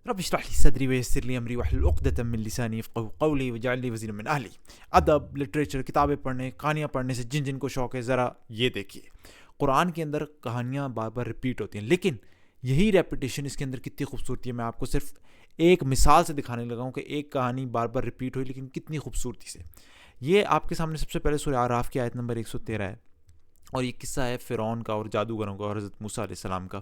رب اشرح لي صدری ویسر لی امری واحلل عقدۃ من لسانی یفقهوا قولی واجعل لي وزیرا من اہلی. ادب، لٹریچر، کتابیں پڑھنے، کہانیاں پڑھنے سے جن جن کو شوق ہے ذرا یہ دیکھیے. قرآن کے اندر کہانیاں بار بار ریپیٹ ہوتی ہیں، لیکن یہی ریپیٹیشن اس کے اندر کتنی خوبصورتی ہے. میں آپ کو صرف ایک مثال سے دکھانے لگا ہوں کہ ایک کہانی بار بار ریپیٹ ہوئی لیکن کتنی خوبصورتی سے. یہ آپ کے سامنے سب سے پہلے سورہ اعراف کی آیت نمبر 113 ہے، اور یہ قصہ ہے فرعون کا اور جادوگروں کا اور حضرت موسیٰ علیہ السلام کا.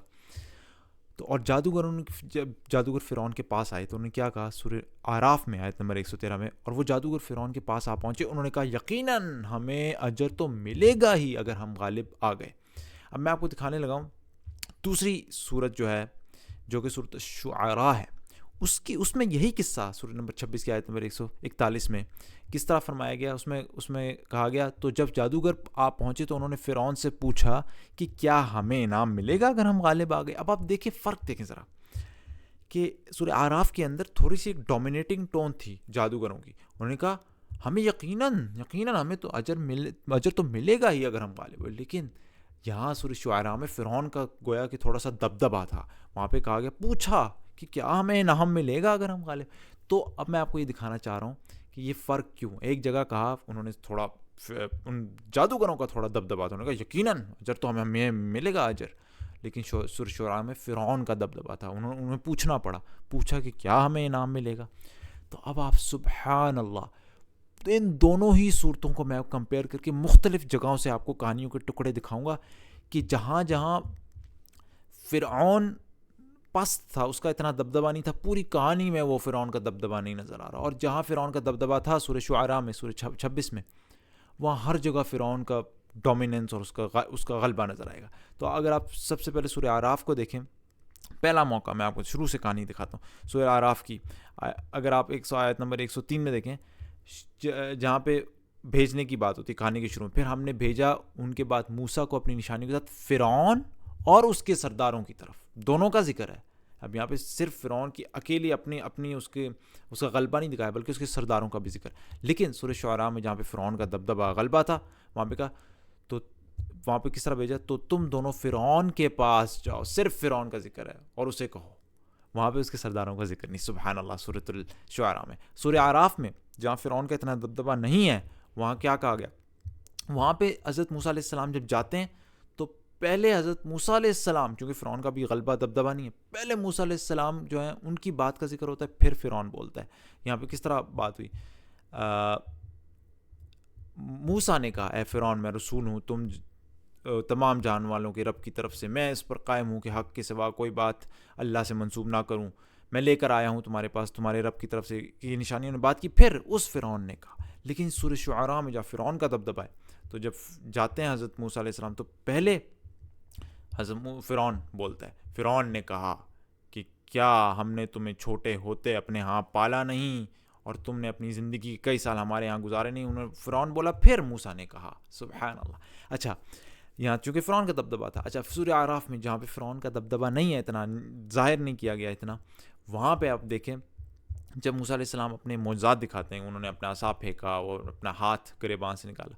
تو اور جب جادوگر فرعون کے پاس آئے تو انہوں نے کیا کہا؟ سورہ اعراف میں آیت نمبر 113 میں، اور وہ جادوگر فرعون کے پاس آ پہنچے، انہوں نے کہا یقیناً ہمیں اجر تو ملے گا ہی اگر ہم غالب آ گئے. اب میں آپ کو دکھانے لگا ہوں دوسری صورت جو ہے، جو کہ صورت الشعراء ہے، اس میں یہی قصہ سورہ نمبر 26 کی آیت نمبر 141 میں کس طرح فرمایا گیا. اس میں کہا گیا تو جب جادوگر آپ پہنچے تو انہوں نے فرعون سے پوچھا کہ کیا ہمیں انعام ملے گا اگر ہم غالب آ گئے. اب آپ دیکھیں، فرق دیکھیں ذرا کہ سورہ اعراف کے اندر تھوڑی سی ایک ڈومینیٹنگ ٹون تھی جادوگروں کی. انہوں نے کہا ہمیں یقیناً ہمیں تو اجر تو ملے گا ہی اگر ہم غالب ہوئے. لیکن یہاں سورہ شعراء میں فرعون کا گویا کہ تھوڑا سا دبدبا تھا. وہاں پہ کہا گیا، پوچھا کہ کیا ہمیں انعام ملے گا اگر ہم غالب. تو اب میں آپ کو یہ دکھانا چاہ رہا ہوں کہ یہ فرق کیوں. ایک جگہ کہا انہوں نے تھوڑا ان جادوگروں کا تھوڑا دبدبا تھا، انہوں نے کہا یقیناً اجر تو ہمیں ملے گا اجر. لیکن سورہ شعراء میں فرعون کا دبدبا تھا، انہیں پوچھا کہ کیا ہمیں انعام ملے گا. تو اب آپ سبحان اللہ، تو ان دونوں ہی صورتوں کو میں کمپیئر کر کے مختلف جگہوں سے آپ کو کہانیوں کے ٹکڑے دکھاؤں گا کہ جہاں جہاں فرعون پست تھا اس کا اتنا دبدبا نہیں تھا، پوری کہانی میں وہ فرعون کا دبدبا نہیں نظر آ رہا. اور جہاں فرعون کا دبدبا تھا سورہ شعراء میں سورہ 26 میں، وہاں ہر جگہ فرعون کا ڈومیننس اور اس کا غلبہ نظر آئے گا. تو اگر آپ سب سے پہلے سورہ اعراف کو دیکھیں، پہلا موقع میں آپ کو شروع سے کہانی دکھاتا ہوں. سورہ اعراف کی اگر آپ آیت نمبر 103 میں دیکھیں، جہاں پہ بھیجنے کی بات ہوتی ہے کہانی کے شروع میں، پھر ہم نے بھیجا ان کے بعد موسیٰ کو اپنی نشانی کے ساتھ فرعون اور اس کے سرداروں کی طرف. دونوں کا ذکر ہے. اب یہاں پہ صرف فرعون کی اکیلی اپنی اس کا غلبہ نہیں دکھایا، بلکہ اس کے سرداروں کا بھی ذکر. لیکن سورہ شعراء میں جہاں پہ فرعون کا دبدبا غلبہ تھا، وہاں پہ کہا تو وہاں پہ کس طرح بھیجا، تو تم دونوں فرعون کے پاس جاؤ. صرف فرعون کا ذکر ہے اور اسے کہو. وہاں پہ اس کے سرداروں کا ذکر نہیں. سبحان اللہ. سورۃ الشعراء میں. سورہ اعراف میں جہاں فرعون کا اتنا دبدبا نہیں ہے، وہاں کیا کہا گیا؟ وہاں پہ حضرت موسیٰ علیہ السلام جب جاتے ہیں تو پہلے حضرت موسیٰ علیہ السلام، چونکہ فرعون کا بھی غلبہ دبدبا نہیں ہے، پہلے موسیٰ علیہ السلام جو ہیں ان کی بات کا ذکر ہوتا ہے، پھر فرعون بولتا ہے. یہاں پہ کس طرح بات ہوئی؟ موسیٰ نے کہا، اے فرعون میں رسول ہوں تم تمام جان والوں کے رب کی طرف سے، میں اس پر قائم ہوں کہ حق کے سوا کوئی بات اللہ سے منسوب نہ کروں. میں لے کر آیا ہوں تمہارے پاس تمہارے رب کی طرف سے یہ نشانیوں نے بات کی. پھر اس فرعون نے کہا. لیکن سورہ شعراء میں جہاں فرعون کا دبدبا ہے، تو جب جاتے ہیں حضرت موسیٰ علیہ السلام تو پہلے حضرت فرعون بولتا ہے. فرعون نے کہا کہ کیا ہم نے تمہیں چھوٹے ہوتے اپنے ہاں پالا نہیں، اور تم نے اپنی زندگی کئی سال ہمارے ہاں گزارے نہیں. فرعون بولا، پھر موسیٰ نے کہا. سبحان اللہ. اچھا، یہاں چونکہ فرعون کا دبدبا تھا. اچھا، سورہ اعراف میں جہاں پہ فرعون کا دبدبا نہیں ہے، اتنا ظاہر نہیں کیا گیا اتنا، وہاں پہ آپ دیکھیں جب موسیٰ علیہ السلام اپنے معجزات دکھاتے ہیں، انہوں نے اپنا عصا پھینکا اور اپنا ہاتھ گریبان سے نکالا،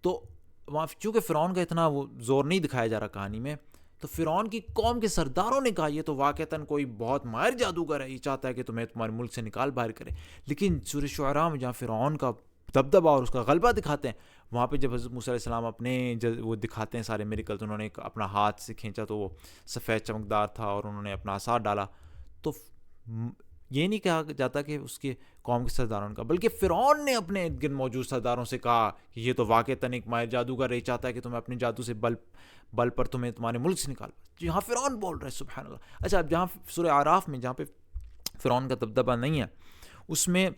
تو وہاں چونکہ فرعون کا اتنا وہ زور نہیں دکھایا جا رہا کہانی میں، تو فرعون کی قوم کے سرداروں نے کہا یہ تو واقعتاً کوئی بہت ماہر جادوگر ہے، یہ چاہتا ہے کہ تمہیں تمہارے ملک سے نکال باہر کرے. لیکن سورہ شعراء میں جہاں فرعون کا دبدبا اور اس کا غلبہ دکھاتے ہیں، وہاں پہ جب حضرت موسیٰ علیہ السلام اپنے وہ دکھاتے ہیں سارے میریکلز، انہوں نے اپنا ہاتھ سے کھینچا تو وہ سفید چمکدار تھا، اور انہوں نے اپنا عصا ڈالا، تو یہ نہیں کہا جاتا کہ اس کے قوم کے سرداروں نے کہا، بلکہ فرعون نے اپنے ارد گرد موجود سرداروں سے کہا کہ یہ تو واقعتاً ایک ماہر جادوگر ہے، چاہتا ہے کہ تمہیں اپنے جادو سے بل پر تمہیں تمہارے ملک سے نکال. یہاں فرعون بول رہا ہے. سبحان اللہ. اچھا، اب جہاں سورہ اعراف میں جہاں پہ فرعون کا دبدبا نہیں ہے، اس میں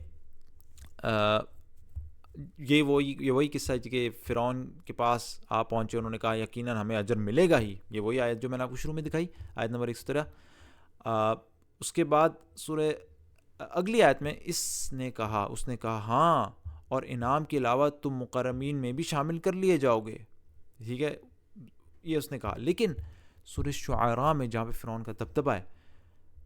یہ وہی قصہ ہے کہ فرعون کے پاس آپ پہنچے، انہوں نے کہا یقیناً ہمیں اجر ملے گا ہی. یہ وہی آیت جو میں نے آپ کو شروع میں دکھائی، آیت نمبر 113. اس کے بعد سورہ اگلی آیت میں اس نے کہا ہاں، اور انعام کے علاوہ تم مقرمین میں بھی شامل کر لیے جاؤ گے. ٹھیک ہے، یہ اس نے کہا. لیکن سورہ شعراء میں جہاں پہ فرعون کا دبدبا ہے،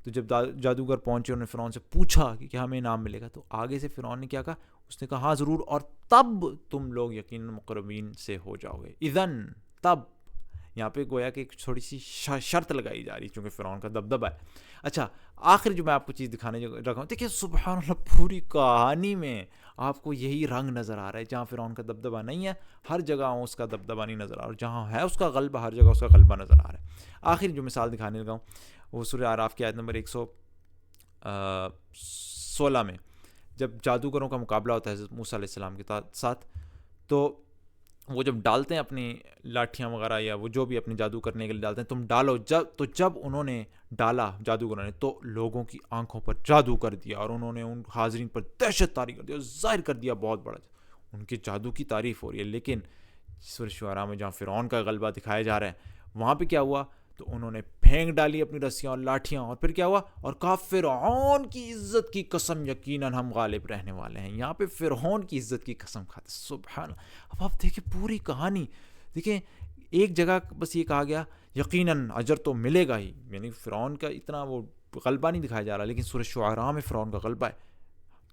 تو جب جادوگر پہنچے، انہوں نے فرعون سے پوچھا کہ کیا ہمیں انعام ملے گا، تو آگے سے فرعون نے کیا کہا؟ اس نے کہا ہاں ضرور، اور تب تم لوگ یقیناً مقربین سے ہو جاؤ گے. اذن، تب، یہاں پہ گویا کہ ایک چھوٹی سی شرط لگائی جا رہی ہے چونکہ فرعون کا دبدبہ ہے. اچھا آخر جو میں آپ کو چیز دکھانے لگا ہوں, دیکھیے سبحان اللہ پوری کہانی میں آپ کو یہی رنگ نظر آ رہا ہے. جہاں فرعون کا دبدبہ نہیں ہے ہر جگہ اس کا دبدبہ نہیں نظر آ رہا, اور جہاں ہے اس کا غلبہ ہر جگہ اس کا غلبہ نظر آ رہا ہے. آخر جو مثال دکھانے لگا ہوں وہ سورہ اعراف کی آیت نمبر 116 میں جب جادوگروں کا مقابلہ ہوتا ہے حضرت موسیٰ علیہ السلام کے ساتھ, تو وہ جب ڈالتے ہیں اپنی لاٹھیاں وغیرہ یا وہ جو بھی اپنے جادو کرنے کے لیے ڈالتے ہیں, تم ڈالو. جب انہوں نے ڈالا جادوگروں نے تو لوگوں کی آنکھوں پر جادو کر دیا, اور انہوں نے ان حاضرین پر دہشت طاری کر دیا اور ظاہر کر دیا بہت بڑا ان کے جادو کی تعریف ہو رہی ہے. لیکن سورہ شعراء میں جہاں فرعون کا غلبہ دکھایا جا رہا ہے وہاں پہ کیا ہوا, تو انہوں نے پھینک ڈالی اپنی رسیاں اور لاٹھیاں, اور پھر کیا ہوا, اور کہا فرعون کی عزت کی قسم یقیناً ہم غالب رہنے والے ہیں. یہاں پہ فرعون کی عزت کی قسم کھاتے. سبحان. اب آپ دیکھیں پوری کہانی, دیکھیں ایک جگہ بس یہ کہا گیا یقیناً اجر تو ملے گا ہی, یعنی فرعون کا اتنا وہ غلبہ نہیں دکھایا جا رہا, لیکن سورہ شعراء میں فرعون کا غلبہ ہے.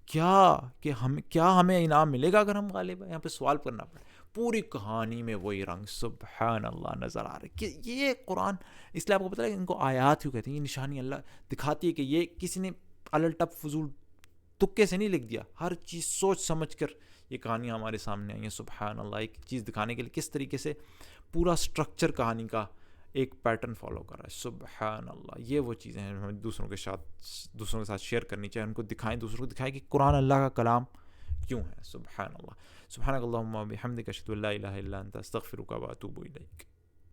کیا ہمیں انعام ملے گا اگر ہم غالب ہیں؟ یہاں پہ سوال کرنا پڑے. پوری کہانی میں وہی رنگ سبحان اللہ نظر آ رہا ہے کہ یہ قرآن, اس لیے آپ کو پتہ ہے ان کو آیات کیوں کہتے ہیں, یہ نشانی اللہ دکھاتی ہے کہ یہ کسی نے الل ٹپ فضول تکے سے نہیں لکھ دیا, ہر چیز سوچ سمجھ کر یہ کہانیاں ہمارے سامنے آئی ہیں. سبحان اللہ, ایک چیز دکھانے کے لیے کس طریقے سے پورا سٹرکچر کہانی کا ایک پیٹرن فالو کر رہا ہے. سبحان اللہ, یہ وہ چیزیں ہیں ہمیں دوسروں کے ساتھ شیئر کرنی چاہیے, ان کو دکھائیں, دوسروں کو دکھائیں کہ قرآن اللہ کا کلام کیوں ہے. سبحان اللہ. سبحانک اللہم و بحمدک اشہد ان لا الہ الا انت استغفرک و اتوب الیک.